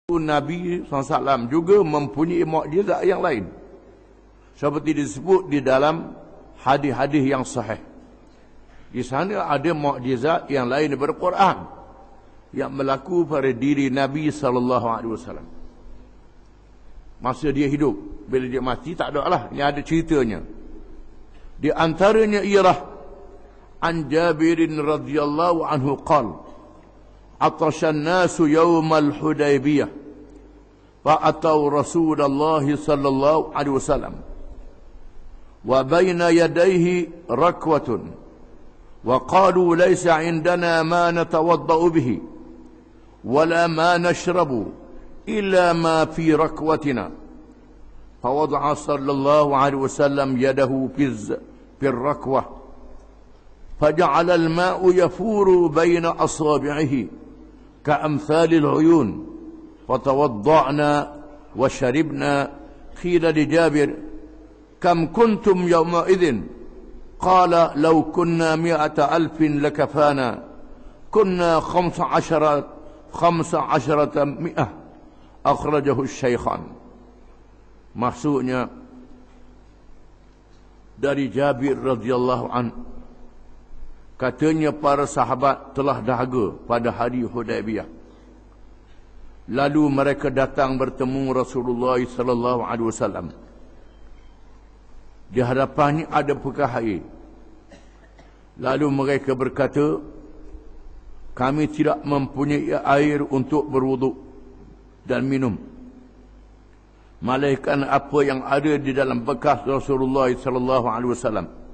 Nabi SAW juga mempunyai mukjizat yang lain, seperti disebut di dalam hadis-hadis yang sahih. Di sana ada mukjizat yang lain daripada Quran yang berlaku pada diri Nabi SAW. Masa dia hidup, bila dia mati tak ada lah, ini ada ceritanya. Di antaranya ialah an Jabirin radhiyallahu anhu qala عطش الناس يوم الحديبية فأتوا رسول الله صلى الله عليه وسلم وبين يديه ركوة وقالوا ليس عندنا ما نتوضأ به ولا ما نشرب إلا ما في ركوتنا فوضع صلى الله عليه وسلم يده في الركوة فجعل الماء يفور بين أصابعه كأمثال العيون فتوضعنا وشربنا. قيل لجابر كم كنتم يومئذ قال لو كنا 100,000 لكفانا كنا 15 أخرجه الشيخان. Maksudnya dari Jabir radhiyallahu anhu, katanya para sahabat telah dahaga pada hari Hudaybiyah. Lalu mereka datang bertemu Rasulullah sallallahu alaihi wasallam. Di hadapannya ada pekah air. Lalu mereka berkata, kami tidak mempunyai air untuk berwuduk dan minum, melainkan apa yang ada di dalam bekas Rasulullah sallallahu alaihi wasallam.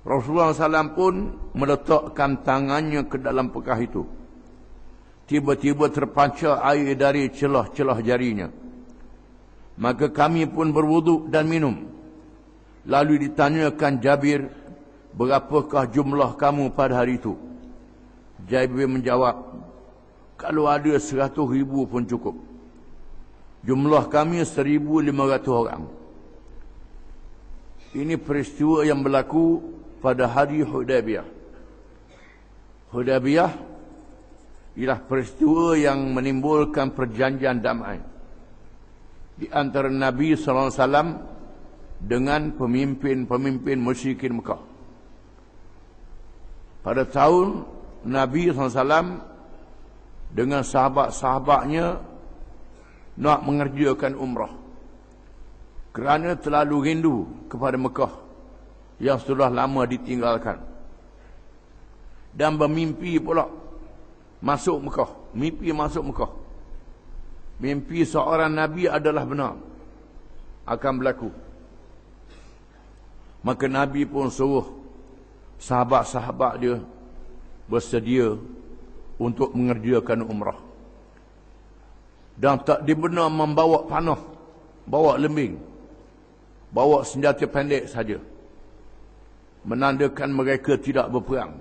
Rasulullah SAW pun meletakkan tangannya ke dalam pekah itu. Tiba-tiba terpancar air dari celah-celah jarinya. Maka kami pun berwuduk dan minum. Lalu ditanyakan Jabir, berapakah jumlah kamu pada hari itu? Jabir menjawab, kalau ada 100,000 pun cukup. Jumlah kami 1,500 orang. Ini peristiwa yang berlaku pada hari Hudaybiyah. Hudaybiyah ialah peristiwa yang menimbulkan perjanjian damai di antara Nabi SAW dengan pemimpin-pemimpin musyrikin Mekah. Pada tahun Nabi SAW dengan sahabat-sahabatnya nak mengerjakan umrah kerana terlalu rindu kepada Mekah yang sudah lama ditinggalkan, dan bermimpi pula masuk Mekah. Mimpi masuk Mekah, mimpi seorang Nabi adalah benar, akan berlaku. Maka Nabi pun suruh sahabat-sahabat dia bersedia untuk mengerjakan umrah, dan tak dibenar membawa panah, bawa lembing, bawa senjata pendek saja, menandakan mereka tidak berperang.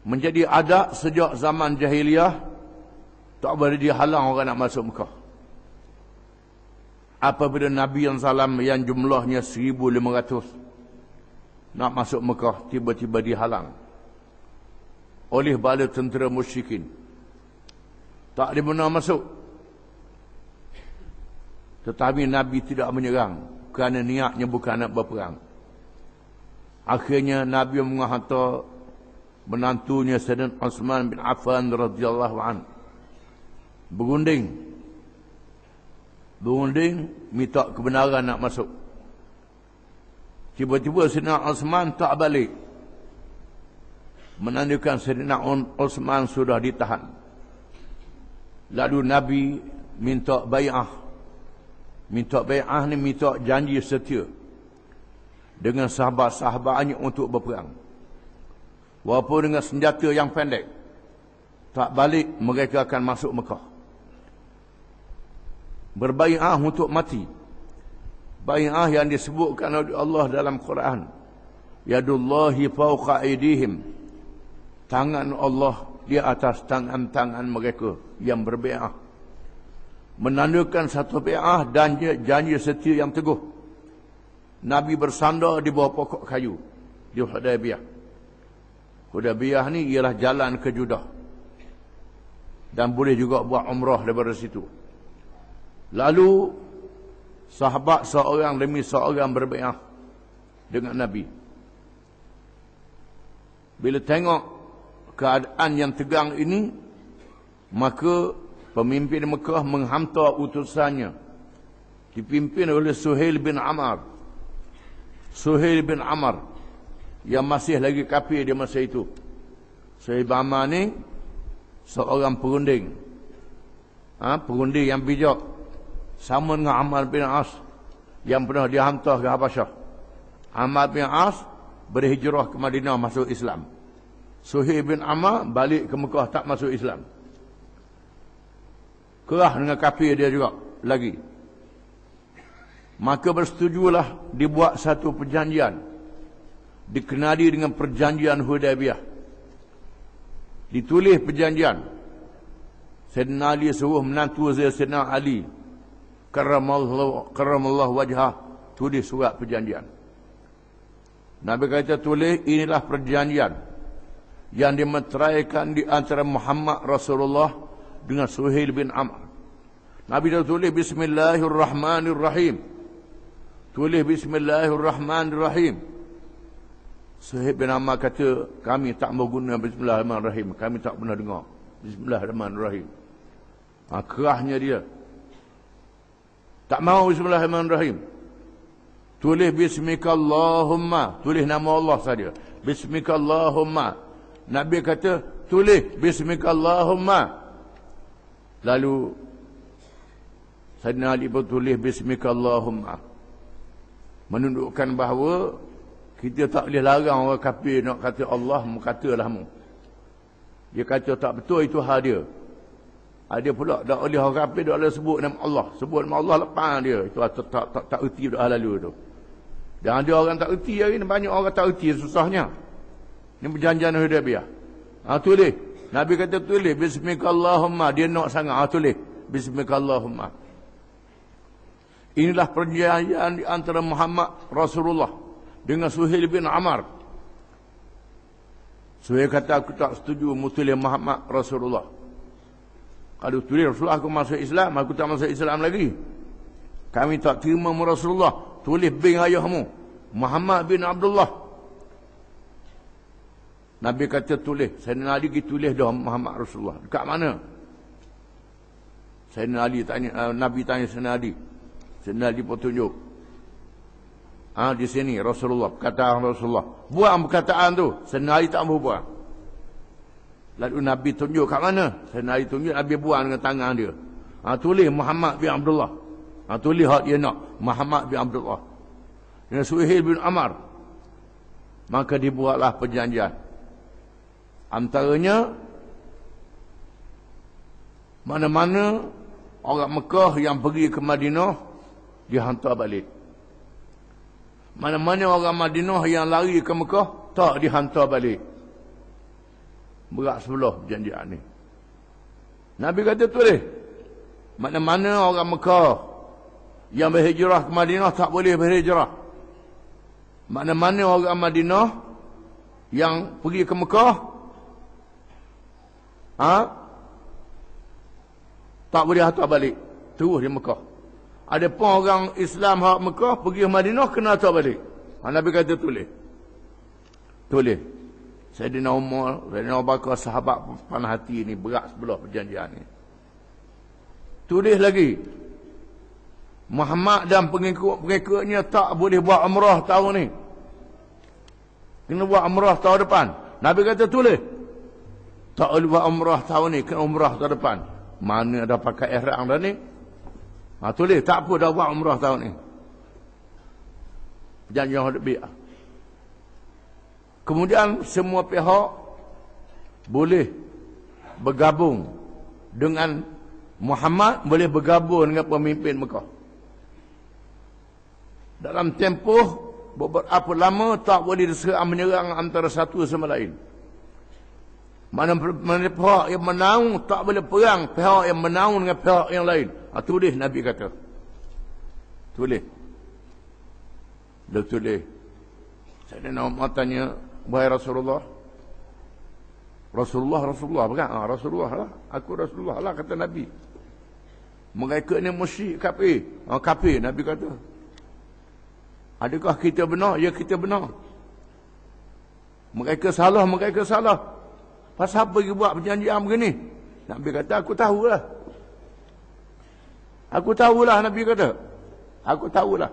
Menjadi adat sejak zaman jahiliyah, tak boleh dihalang orang nak masuk Mekah. Apabila Nabi SAW yang jumlahnya 1,500 nak masuk Mekah, tiba-tiba dihalang oleh bala tentera musyrikin, tak dibenar masuk. Tetapi Nabi tidak menyerang kerana niatnya bukan nak berperang. Akhirnya Nabi menghantar menantunya Sayyidina Uthman bin Affan radhiyallahu anhu berunding minta kebenaran nak masuk. Tiba-tiba Sayyidina Uthman tak balik, menandakan Sayyidina Uthman sudah ditahan. Lalu Nabi minta bai'ah. Minta bai'ah ni minta janji setia dengan sahabat-sahabatnya untuk berperang. Walaupun dengan senjata yang pendek, tak balik mereka akan masuk Mekah. Berbai'ah untuk mati. Bai'ah yang disebutkan oleh Allah dalam Quran, yadullahi fawqa aydihim, tangan Allah di atas tangan-tangan mereka yang berbai'ah, menandakan satu bai'ah dan janji setia yang teguh. Nabi bersandar di bawah pokok kayu di Hudaybiyah. Hudaybiyah ni ialah jalan ke Judah. dan boleh juga buat umrah daripada situ. Lalu sahabat seorang demi seorang berbaiat dengan Nabi. Bila tengok keadaan yang tegang ini, maka pemimpin Mekah menghantar utusannya dipimpin oleh Suhail bin Amr. Suhail bin Amr yang masih lagi kafir di masa itu. Suhail bin Amr ni seorang perunding. Perunding yang bijak. Sama dengan Amr bin As yang pernah dihantar ke Habasyah. Amr bin As berhijrah ke Madinah masuk Islam. Suhail bin Amr balik ke Mekah tak masuk Islam. Kerah dengan kafir dia juga lagi. Maka bersetujulah dibuat satu perjanjian. Dikenali dengan perjanjian Hudaybiyah. Ditulis perjanjian. Sayyidina Ali suruh menantu Sayyidina Ali karramallahu wajhah tulis surat perjanjian. Nabi kata tulis inilah perjanjian yang dimeteraikan di antara Muhammad Rasulullah dengan Suhail bin Amr. Nabi dah tulis Bismillahirrahmanirrahim. Tulis Bismillahirrahmanirrahim. Suhail bin Amr kata kami tak mau guna Bismillahirrahmanirrahim. Kami tak pernah dengar Bismillahirrahmanirrahim. Kerahnya dia. Tak mau Bismillahirrahmanirrahim. Tulis Bismikallahumma. Tulis nama Allah saja. Bismikallahumma. Nabi kata tulis Bismikallahumma. Lalu Sayyidina Ali pun tulis Bismikallahumma. Menunjukkan bahawa kita tak boleh larang orang kafir nak kata Allah, katalah mu. Dia kata tak betul, itu hal dia. Ada pula tak boleh orang kafir tak boleh sebut nama Allah. Sebut nama Allah lepas dia. Itu tak erti dah lalu tu. Dan ada orang tak erti hari ni, banyak orang tak erti susahnya. Ini perjanjian Hudaybiyah. Tulis. Nabi kata tulis Bismikallahumma. Dia nak sangat. Tulis Bismikallahumma. Inilah perjanjian di antara Muhammad Rasulullah dengan Suhail bin Amr. Suhail kata aku tak setuju tulis Muhammad Rasulullah. Kalau tulis Rasulullah aku masuk Islam, aku tak masuk Islam lagi. Kami tak terima Rasulullah. Tulis bin ayahmu Muhammad bin Abdullah. Nabi kata tulis. Sayyidina Ali tulis dah Muhammad Rasulullah. Dekat mana? Sayyidina Ali tanya, Nabi tanya Sayyidina Ali. Sayyidina Ali pun tunjuk. Di sini Rasulullah, perkataan Rasulullah. Buang perkataan tu. Sayyidina Ali tak mahu buang. Lalu Nabi tunjuk kat mana? Sayyidina Ali tunjuk, Nabi buang dengan tangan dia. Tulis Muhammad bin Abdullah. Tulis hak dia nak. Muhammad bin Abdullah. Dengan Suhail bin Amr. Maka dibuatlah perjanjian. Antaranya, mana-mana orang Mekah yang pergi ke Madinah, dihantar balik. Mana-mana orang Madinah yang lari ke Mekah, tak dihantar balik. Berat sebelah perjanjian ni. Nabi kata tulis, mana-mana orang Mekah yang berhijrah ke Madinah tak boleh berhijrah. Mana-mana orang Madinah yang pergi ke Mekah, tak boleh hantar balik. Terus di Mekah. Ada pun orang Islam hak Mekah pergi ke Madinah kena hantar balik. Nabi kata tulis. Tulis. Sayyidina Umar, Sayyidina Abu Bakar, sahabat panah hati ni, berat sebelah perjanjian ni. Tulis lagi. Muhammad dan pengikut-pengikutnya tak boleh buat umrah tahun ni. Kena buat umrah tahun depan. Nabi kata tulis. Tak boleh buat umrah tahun ni, kena umrah tahun depan. Mana ada pakai ihram dah ni? Tulis, tak apa dah buat umrah tahun ni. Perjanjian Hudaybiyah. Kemudian semua pihak boleh bergabung dengan Muhammad, boleh bergabung dengan pemimpin Mekah. Dalam tempoh beberapa lama tak boleh diserang menyerang antara satu sama lain. Mana pihak yang menang tak boleh perang pihak yang menang dengan pihak yang lain. Tulis Nabi kata. Tulis. Dia tulis. Sayyidina Umar tanya, wahai Rasulullah, Rasulullah bukan? Rasulullah lah. Aku Rasulullah lah, kata Nabi. Mereka ni musyrik kafir. Kafir, Nabi kata. Adakah kita benar? Ya, kita benar. Mereka salah. Pasal apa pergi buat perjanjian begini? Nabi kata, aku tahulah. Nabi kata. Aku tahulah.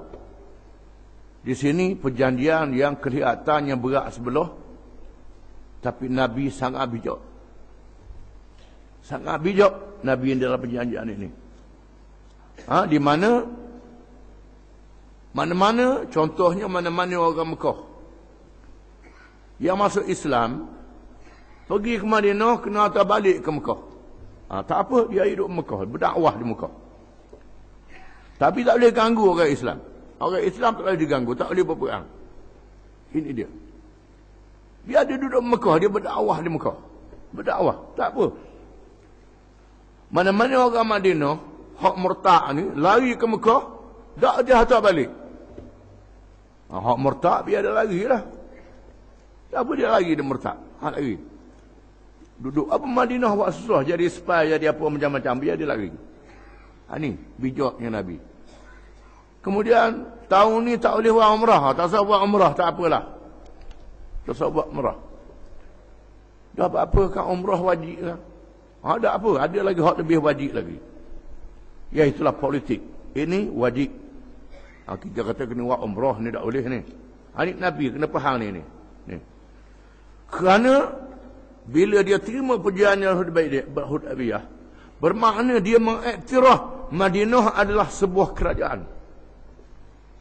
Di sini perjanjian yang kelihatannya berat sebelah, tapi Nabi sangat bijak. Sangat bijak Nabi yang dalam perjanjian ini. Di mana-mana, contohnya mana-mana orang Mekah yang masuk Islam, pergi ke Madinah, kena hantar balik ke Mekah. Tak apa, dia hidup Mekah, berdakwah di Mekah. Tapi tak boleh ganggu orang Islam. Orang Islam tak boleh diganggu, tak boleh berperang. Ini dia. Dia ada duduk Mekah, dia berdakwah di Mekah. Berdakwah, tak apa. Mana-mana orang Madinah, hak murtad ni, lari ke Mekah, tak dia hantar balik. Hak murtad, biar dia lari lah. Tak apa dia lari, dia murtad. Hak lari. Duduk apa Madinah buat susah, jadi spy, jadi apa macam-macam, biar dia lari. Ni, bijaknya Nabi. Kemudian, tahun ni tak boleh buat umrah. Tak usah buat umrah, tak apalah. Tak usah buat umrah. Dah apa kan umrah wajib kan? Tak apa, ada lagi hak lebih wajib lagi. Ya, itulah politik. Ini wajib. Kita kata kena buat umrah ni, tak boleh ni. Ini Nabi kena faham ni. Kerana bila dia terima perjanjian Hudaybiyah, bermakna dia mengiktiraf Madinah adalah sebuah kerajaan.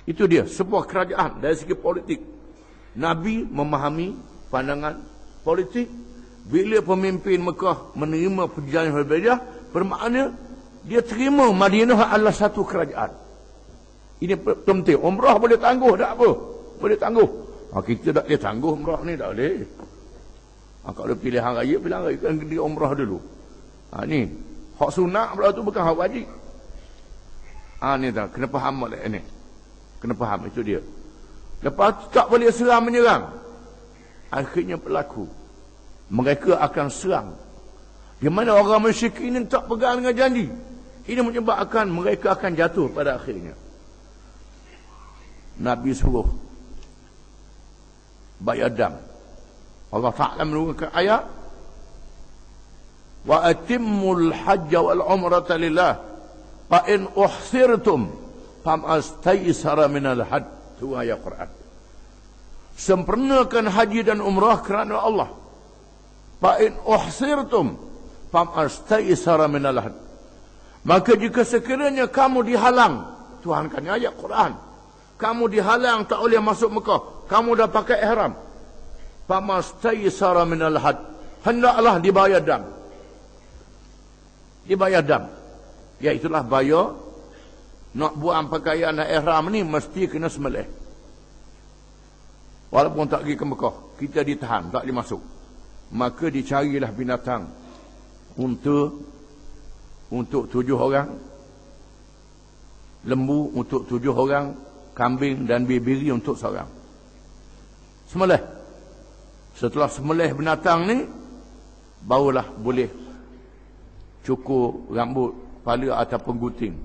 Itu dia, sebuah kerajaan dari segi politik. Nabi memahami pandangan politik. Bila pemimpin Mekah menerima perjanjian Hudaybiyah, bermakna dia terima Madinah adalah satu kerajaan. Ini penting. Umrah boleh tangguh, tak apa. Boleh tangguh. Kita tak boleh tangguh umrah ni, tak boleh. Kalau pilihan raya kan dia umrah dulu. Ni hak sunat pula tu bukan hak wajib. Ni tak, kena faham molek ni. Kena faham, itu dia. Lepas tu tak boleh serang menyerang. Akhirnya berlaku, mereka akan serang. Di mana orang musyrik ini tak pegang dengan janji. Ini menyebabkan mereka akan jatuh pada akhirnya. Nabi suruh bayar dam. Allah Ta'ala menurunkan ayat, wa atimmul hajja wal umrata lillah fa in uhsirtum famastaysara minal had. Itu ayat Quran. Sempurnakan haji dan umrah kerana Allah. Fa in uhsirtum famastaysara minal had. Maka jika sekiranya kamu dihalang, Tuhan kan ayat Quran, kamu dihalang tak boleh masuk Mekah, kamu dah pakai ihram, famastaysara minal had, hendaklah dibayar dam. Dibayar dam. Iaitulah bayar. Nak buang pakaian ihram ni mesti kena sembelih. Walaupun tak pergi ke Mekah, kita ditahan, tak boleh masuk. Maka dicarilah binatang untuk 7 orang, lembu untuk 7 orang, kambing dan biri untuk seorang. Sembelih. Setelah sembelih binatang ni, barulah boleh cukur rambut, kepala ataupun gunting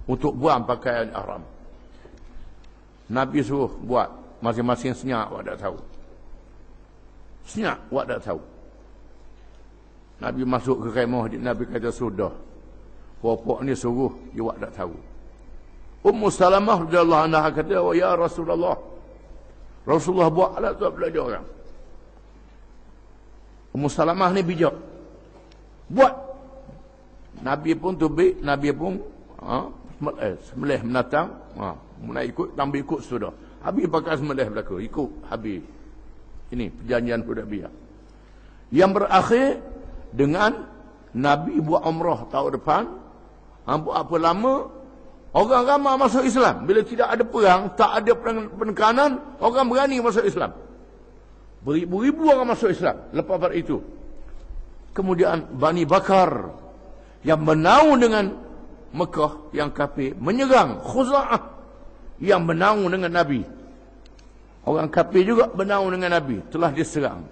untuk buang pakaian ihram. Nabi suruh buat, masing-masing senyap, awak tak tahu. Senyap, awak tak tahu. Nabi masuk ke kemah, Nabi kata sudah. Pokok ni suruh, dia awak tak tahu. Ummu Salamah radhiyallahu anha kata, oh ya Rasulullah, Rasulullah buat alat tu belajar orang. Ummu Salamah ni bijak. Buat. Nabi pun tubik, Nabi pun sembelih binatang, mulai ikut, tambah ikut sudah. Habis pakai sembelih belaka, ikut habis. Ini perjanjian Hudaybiyah. Yang berakhir dengan Nabi buat umrah tahun depan. Buat apa lama, orang ramai masuk Islam. Bila tidak ada perang, tak ada penekanan, orang berani masuk Islam. Beribu-ribu orang masuk Islam lepas pada itu. Kemudian Bani Bakar yang menaung dengan Mekah yang kafir menyerang Khuza'ah yang menaung dengan Nabi. Orang kafir juga menaung dengan Nabi, telah diserang.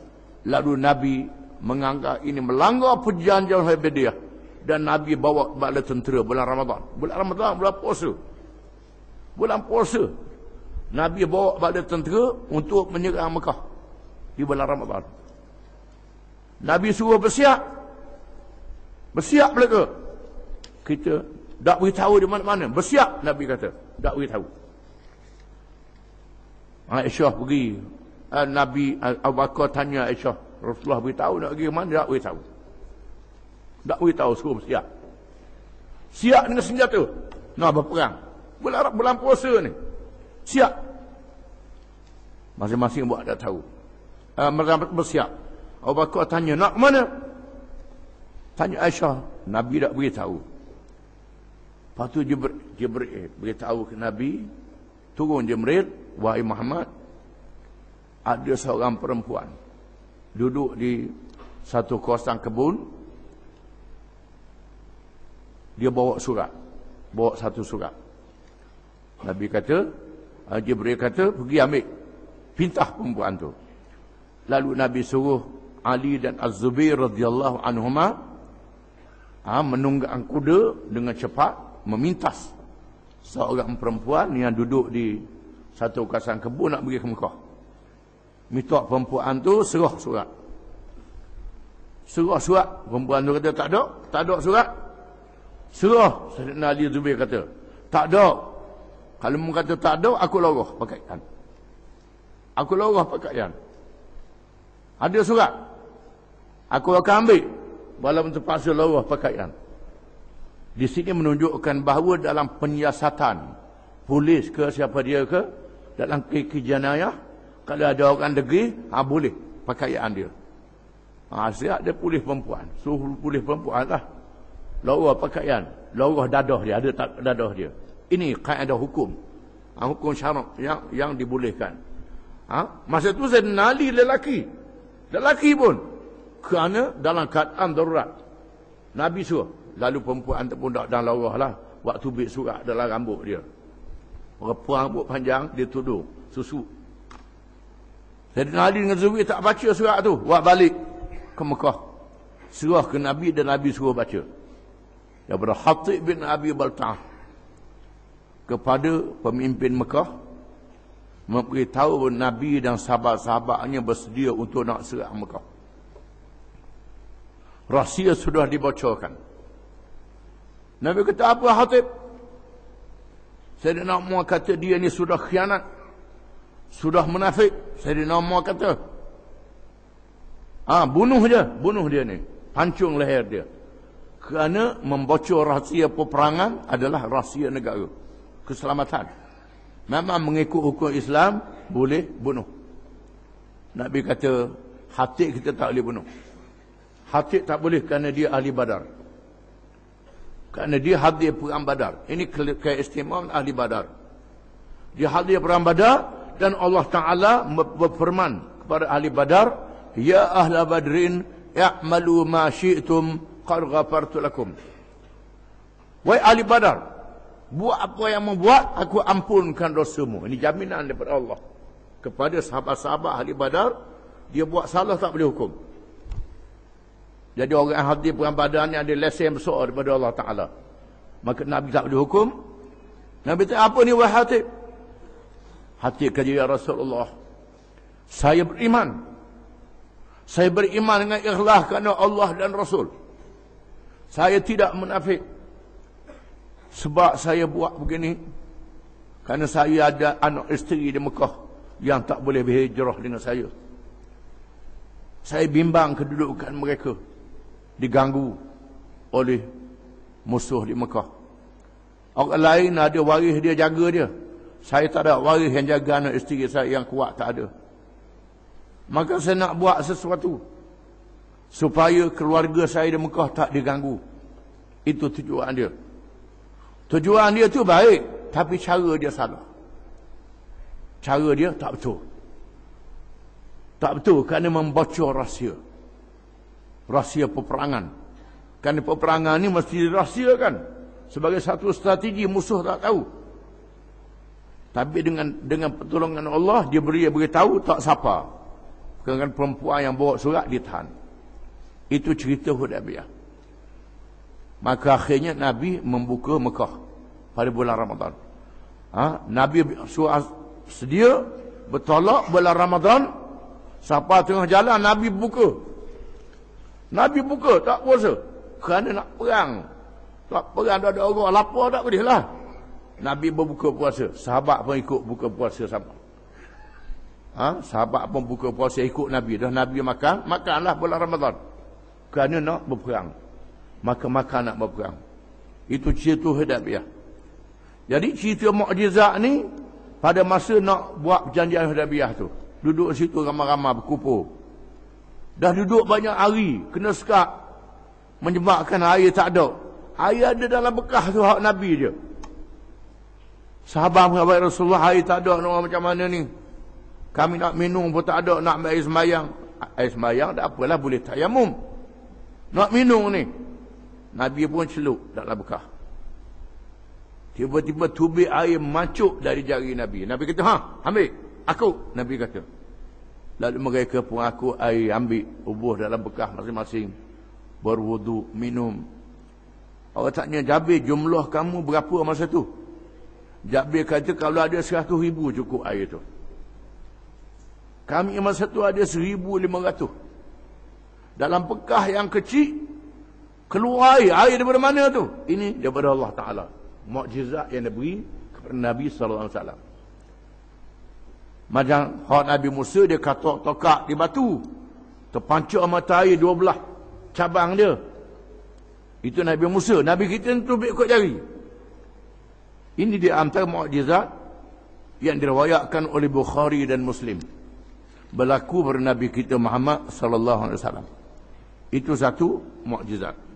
Lalu Nabi menganggap ini melanggar perjanjian Hudaybiyah, dan Nabi bawa bala tentera bulan Ramadan. Bulan puasa. Bulan puasa. Nabi bawa bala tentera untuk menyerang Mekah di bulan Ramadan. Nabi suruh bersiap. Bersiap mereka. Kita tak beritahu di mana-mana. Bersiap, Nabi kata. Tak beritahu. Aisyah pergi. Nabi Abu Bakar tanya Aisyah, Rasulullah beritahu nak pergi ke mana? Tak beritahu. Tak beritahu, suruh bersiap. Siap dengan senjata. Nak berperang. Bulan puasa ni. Siap. Masing-masing buat tak tahu. Bersiap. Abu Bakar tanya, nak mana? Tanya Aisyah. Nabi tak beritahu. Lepas tu Jibril beritahu ke Nabi. Turun Jibril, wahai Muhammad, ada seorang perempuan duduk di satu kawasan kebun. Dia bawa surat. Bawa satu surat. Nabi kata, Jibril kata, pergi ambil. Pintah perempuan tu. Lalu Nabi suruh Ali dan Az-Zubair radhiyallahu anhuma menunggang kuda dengan cepat, memintas seorang perempuan yang duduk di satu kawasan kebun nak pergi ke Mekah. Minta perempuan tu serah surat. Serah surat. Perempuan tu kata, tak ada surat. Serah. Sayyidina Ali Zubair kata, tak ada. Kalau mu kata tak ada, aku lorah pakaian. Aku lorah pakaian. Ada surat. Aku akan ambil. Walaupun terpaksa lorah pakaian. Di sini menunjukkan bahawa dalam penyiasatan polis ke siapa dia ke, dalam kes jenayah, kalau ada orang degil, boleh pakaian dia. Siap dia polis perempuan. Suruh polis perempuan lah. Lorah pakaian. Lorah dadah dia. Ada dadah dia. Ini kaedah hukum. Hukum syarak yang dibolehkan. Masa tu Sayyidina Ali lelaki. Lelaki pun. Kerana dalam keadaan darurat. Nabi suruh. Lalu perempuan tu pun tak dalam lorah lah. Waktu bit surat dalam rambut dia. Perempuan rambut panjang, dia tuduh. Susu. Sayyidina Ali dengan Zubair tak baca surat tu. Buat balik ke Mekah. Surah ke Nabi dan Nabi suruh baca. Daripada Hatib bin Abi Balta'ah kepada pemimpin Mekah, memberitahu Nabi dan sahabat-sahabatnya bersedia untuk nak serang Mekah. Rahsia sudah dibocorkan. Nabi kata, apa Hatib? Sayyidina Umar kata, dia ni sudah khianat, sudah munafik. Sayyidina Umar kata, bunuh dia ni, pancung leher dia. Kerana membocor rahsia peperangan adalah rahsia negara, keselamatan. Memang mengikut hukum Islam boleh bunuh. Nabi kata, Hatib kita tak boleh bunuh. Hatib tak boleh kerana dia ahli Badar. Kerana dia hadir perang Badar. Ini keistimewaan ahli Badar. Dia hadir perang Badar dan Allah Ta'ala berfirman kepada ahli Badar, ya ahla Badrin i'malu ma syi'tum qad ghafartu lakum. Wahai ahli Badar, buat apa yang membuat, aku ampunkan dosamu. Ini jaminan daripada Allah kepada sahabat-sahabat ahli Badar. Dia buat salah tak boleh hukum. Jadi orang yang hadir perang Badar ni ada lesen besar daripada Allah Ta'ala. Maka Nabi tak boleh hukum. Nabi kata, apa ni wahai Hatib? Hatib kata, ya Rasulullah, saya beriman. Saya beriman dengan ikhlas kerana Allah dan Rasul. Saya tidak munafik. Sebab saya buat begini kerana saya ada anak isteri di Mekah yang tak boleh berhijrah dengan saya. Saya bimbang kedudukan mereka diganggu oleh musuh di Mekah. Orang lain ada waris dia, jaga dia. Saya tak ada waris yang jaga anak isteri saya yang kuat, tak ada. Maka saya nak buat sesuatu supaya keluarga saya di Mekah tak diganggu. Itu tujuan dia. Tujuan dia tu baik, tapi cara dia salah. Cara dia tak betul. Tak betul kerana membocor rahsia. Rahsia peperangan. Kerana peperangan ni mesti dirahsiakan. Sebagai satu strategi, musuh tak tahu. Tapi dengan pertolongan Allah, dia beritahu tak siapa. Kerana perempuan yang bawa surat ditahan. Itu cerita Hudaybiyah. Maka akhirnya Nabi membuka Mekah pada bulan Ramadan. Nabi suruh sedia bertolak bulan Ramadan. Sampai tengah jalan Nabi buka. Nabi buka tak puasa. Kerana nak perang. Tak perang ada orang lapar tak boleh lah. Nabi berbuka puasa. Sahabat pun ikut buka puasa sama. Sahabat pun buka puasa ikut Nabi. Dah Nabi makanlah bulan Ramadan. Kerana nak berperang. Maka makan nak berperang. Itu cerita Hudaybiyah. Jadi cerita mukjizat ni pada masa nak buat perjanjian Hudaybiyah tu. Duduk situ ramai-ramai berkumpul. Dah duduk banyak hari. Kena sekat. Menyebabkan air tak ada. Air ada dalam bekas tu hak Nabi je. Sahabat Rasulullah, air tak ada. Macam mana ni? Kami nak minum pun tak ada. Nak ambil air sembayang. Air sembayang tak apalah. Boleh tayamum. Nak minum ni. Nabi pun celup dalam bekas. Tiba-tiba tubik air mancuk dari jari Nabi. Nabi kata, ambil. Aku. Nabi kata. Lalu mereka pun aku air ambil. Ubuh dalam bekas masing-masing. Berwudu, minum. Orang tanya, Jabir, jumlah kamu berapa masa tu? Jabir kata, kalau ada 100,000 cukup air tu. Kami masa tu ada 1,500. Dalam bekas yang kecil, keluar air. Air daripada mana tu? Ini daripada Allah Ta'ala. Mukjizat yang diberi kepada Nabi SAW. Macam hak Nabi Musa, dia katok tokak di batu. Terpancuk mata air 12 cabang dia. Itu Nabi Musa. Nabi kita tubik kot jari. Ini di antara mukjizat yang diriwayatkan oleh Bukhari dan Muslim. Berlaku pada Nabi kita Muhammad sallallahu alaihi wasallam. Itu satu mukjizat.